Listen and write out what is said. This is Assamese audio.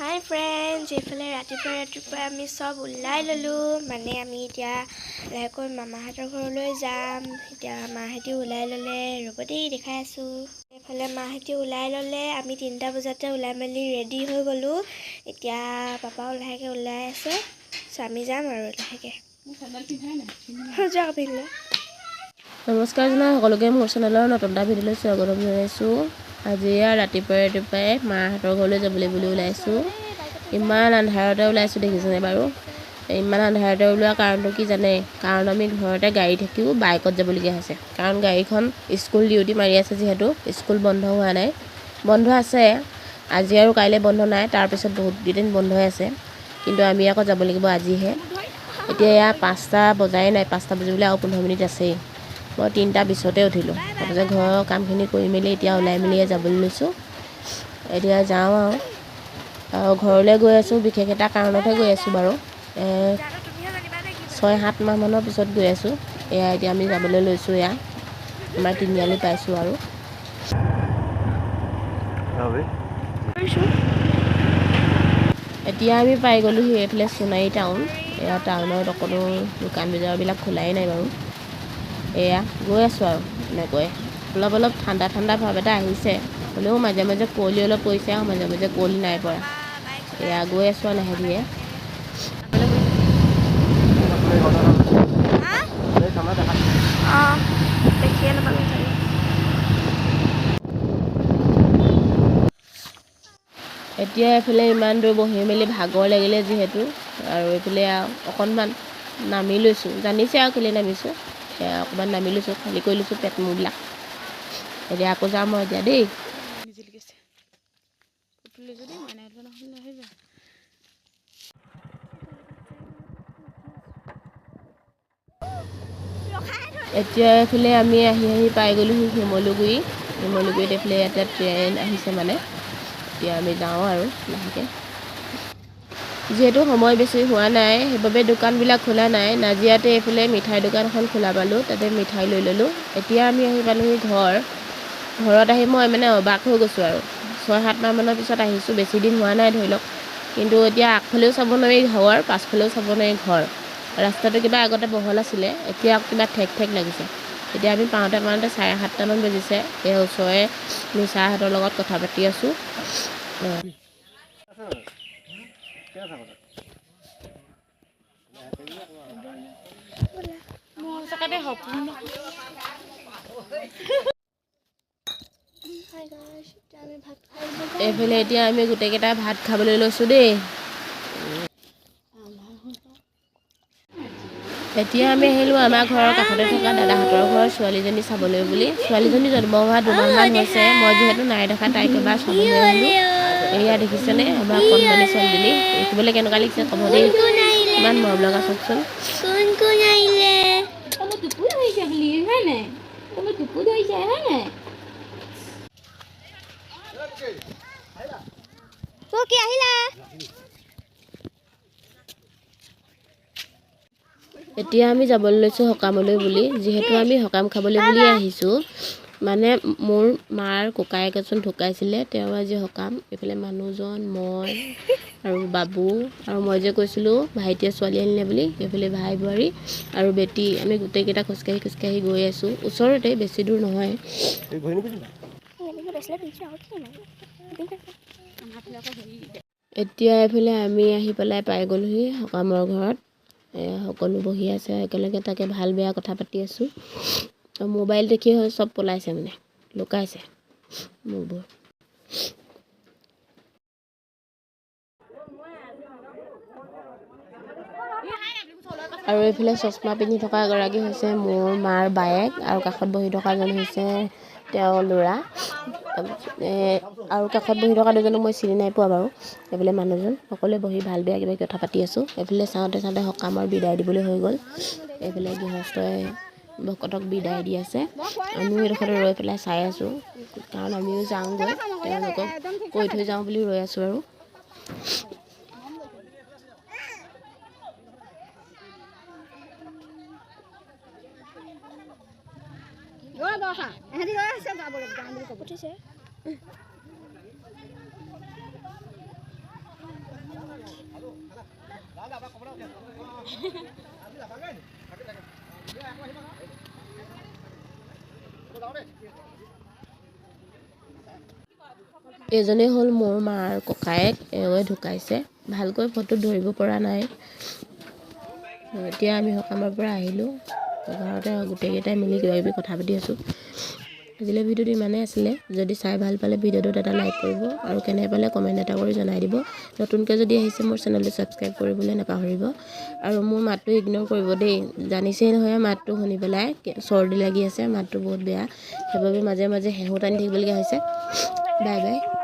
হাই ফ্ৰেণ্ডছ, এইফালে ৰাতিপুৱা আমি চব ওলাই ল'লোঁ। মানে আমি এতিয়া লাহেকৈ মামাহঁতৰ ঘৰলৈ যাম। এতিয়া মাহঁতি ওলাই ল'লে, ৰ'ব দেই দেখাই আছোঁ। এইফালে মাহঁতি ওলাই ল'লে, আমি 3টা বজাতে ওলাই মেলি ৰেডি হৈ গ'লোঁ। এতিয়া পাপাও লাহেকৈ ওলাই আছে, আমি যাম আৰু লাহেকৈ। যাওক পিন্ধিলে। নমস্কাৰ জনাই সকলোকে মোৰ চেনেলৰ নতুন এটা ভিডিঅ'লৈ স্বাগতম জনাইছোঁ। আজি ৰাতিপুৱাই মাহঁতৰ ঘৰলৈ যাবলৈ বুলি ওলাইছোঁ। ইমান আন্ধাৰতে ওলাইছোঁ দেখিছেনে বাৰু? ইমান আন্ধাৰতে ওলোৱা কাৰণটো কি জানে? কাৰণ আমি ঘৰতে গাড়ী থাকিও বাইকত যাবলগীয়া হৈছে। কাৰণ গাড়ীখন স্কুল ডিউটি মাৰি আছে, যিহেতু স্কুল বন্ধ হোৱা নাই। বন্ধ আছে, আজি আৰু কাইলৈ বন্ধ নাই, তাৰপিছত বহুত কেইদিন বন্ধ হৈ আছে। কিন্তু আমি আকৌ যাব লাগিব আজিহে। এতিয়া এয়া 5টা বজাই নাই, 5টা বাজিবলৈ আৰু 15 মিনিট আছেই। মই 3টা 20তে উঠিলোঁ। তাৰপিছত ঘৰৰ কামখিনি কৰি মেলি এতিয়া ওলাই মেলিয়ে যাবলৈ লৈছোঁ। এতিয়া যাওঁ আৰু ঘৰলৈ গৈ আছোঁ, বিশেষ এটা কাৰণতহে গৈ আছোঁ বাৰু। 6-7 মাহমানৰ পিছত গৈ আছোঁ। এয়া এতিয়া আমি যাবলৈ লৈছোঁ। এয়া আমাৰ তিনিআলি পাইছোঁ আৰু এতিয়া আমি পাই গ'লোহি এইফালে সোণাৰী টাউন। এয়া টাউনত অকণো দোকান বজাৰবিলাক খোলাই নাই বাৰু। এয়া গৈ আছোঁ আৰু এনেকৈ অলপ ঠাণ্ডা ভাৱ এটা আহিছে, হ'লেও মাজে মাজে কুঁৱলী অলপ পৰিছে আৰু মাজে মাজে কুঁৱলী নাই পৰা। এয়া গৈ আছোঁ আৰু লাহে ধীৰে। এতিয়া এইফালে ইমান দূৰ বহি মেলি ভাগৰ লাগিলে যিহেতু, আৰু এইফালে অকণমান নামি লৈছোঁ। জানিছে আৰু কেলৈ নামিছোঁ। এয়া অকণমান নামি লৈছোঁ, খালী কৰি লৈছোঁ পেট মুৰবিলাক। এতিয়া আকৌ যাম মই এতিয়া দেই। এতিয়া এইফালে আমি আহি পাই গ'লোহি শিমলুগুৰিত। এইফালে এটা ট্ৰেইন আহিছে মানে। এতিয়া আমি যাওঁ আৰু লাহেকৈ। যিহেতু সময় বেছি হোৱা নাই, সেইবাবে দোকানবিলাক খোলা নাই। নাজিৰাতে এইফালে মিঠাই দোকান এখন খোলা পালোঁ, তাতে মিঠাই লৈ ল'লোঁ। এতিয়া আমি আহি পালোঁহি ঘৰত আহি মই মানে অবাক হৈ গৈছোঁ আৰু। 6-7 মাহমানৰ পিছত আহিছোঁ, বেছি দিন হোৱা নাই ধৰি লওক। কিন্তু এতিয়া আগফালেও চাব নোৱাৰি ঘৰ, পাছফালেও চাব নোৱাৰি ঘৰ। ৰাস্তাটো কিবা আগতে বহল আছিলে, এতিয়া কিবা ঠেক লাগিছে। এতিয়া আমি পাওঁতে 7:30মান বাজিছে। এই ওচৰৰে নিচাহঁতৰ লগত কথা পাতি আছোঁ। এইফালে এতিয়া আমি গোটেইকেইটা ভাত খাবলৈ লৈছোঁ দেই। এতিয়া আমি আহিলোঁ আমাৰ ঘৰৰ কাষতে থকা দাদাহঁতৰ ঘৰৰ ছোৱালীজনী চাবলৈ বুলি। ছোৱালীজনী জন্ম হোৱা 2 মাহমান হৈছে। মই যিহেতু নাই দেখা, তাইক এবাৰ চাবলৈ আহিলোঁ। এয়া দেখিছেনে, এবাৰ কণমানি ছোৱালীজনী দেখিবলৈ কেনেকুৱা লাগিছে ক'ব দেই। ইমান মৰম লগা চাওকচোন। এতিয়া আমি যাবলৈ লৈছোঁ সকামলৈ বুলি। যিহেতু আমি সকাম খাবলৈ বুলিয়ে আহিছোঁ। মানে মোৰ মাৰ ককায়েক এজন ঢুকাইছিলে, তেওঁ আজি সকাম। এইফালে মানুহজন, মই আৰু বাবু, আৰু মই যে কৈছিলোঁ ভাইটিয়ে ছোৱালী আনিলে বুলি, এইফালে ভাই বোৱাৰী আৰু বেটি, আমি গোটেইকেইটা খোজকাঢ়ি গৈ আছোঁ। ওচৰতে, বেছি দূৰ নহয়। এতিয়া এইফালে আমি আহি পাই গ'লোহি সকামৰ ঘৰত। সকলো বহি আছে একেলগে, তাকে ভাল বেয়া কথা পাতি আছোঁ। মোবাইল দেখি চব পলাইছে, মানে লুকাইছে মোৰবোৰ। আৰু এইফালে চশমা পিন্ধি থকা এগৰাকী হৈছে মোৰ মাৰ বায়েক, আৰু কাষত বহি থকাজন হৈছে তেওঁৰ ল'ৰা। আৰু কাষত বহি থকা দুজনক মই চিনি নাই পোৱা বাৰু। এইফালে মানুহজন, সকলোৱে বহি ভাল বেয়া কিবা কথা পাতি আছোঁ। এইফালে চাওঁতে সকামৰ বিদায় দিবলৈ হৈ গ'ল। এইফালে গৃহস্থই ভকতক বিদায় দি আছে। আমিও এইডোখৰতে ৰৈ পেলাই চাই আছোঁ, কাৰণ আমিও যাওঁগৈ, তেওঁলোকক কৈ থৈ যাওঁ বুলি ৰৈ আছোঁ আৰু। এজনে হ'ল মোৰ মাৰ ককায়েক, এওঁৱে ঢুকাইছে, ভালকৈ ফটো ধৰিব পৰা নাই। এতিয়া আমি সকামৰ পৰা আহিলোঁ, ঘৰতে গোটেইকেইটাই মিলি কিবা কিবি কথা পাতি আছোঁ। আজিলৈ ভিডিঅ'টো ইমানেই আছিলে। যদি চাই ভাল পালে ভিডিঅ'টোত এটা লাইক কৰিব আৰু কেনে পালে কমেণ্ট এটা কৰি জনাই দিব। নতুনকৈ যদি আহিছে মোৰ চেনেলটো ছাবস্ক্ৰাইব কৰিবলৈ নাপাহৰিব আৰু মোৰ মাতটো ইগন'ৰ কৰিব দেই। জানিছেই নহয় মাতটো শুনি পেলাই চৰ্দি লাগি আছে, মাতটো বহুত বেয়া, সেইবাবে মাজে মাজে হেঁহু টানি থাকিবলগীয়া হৈছে। Bye bye.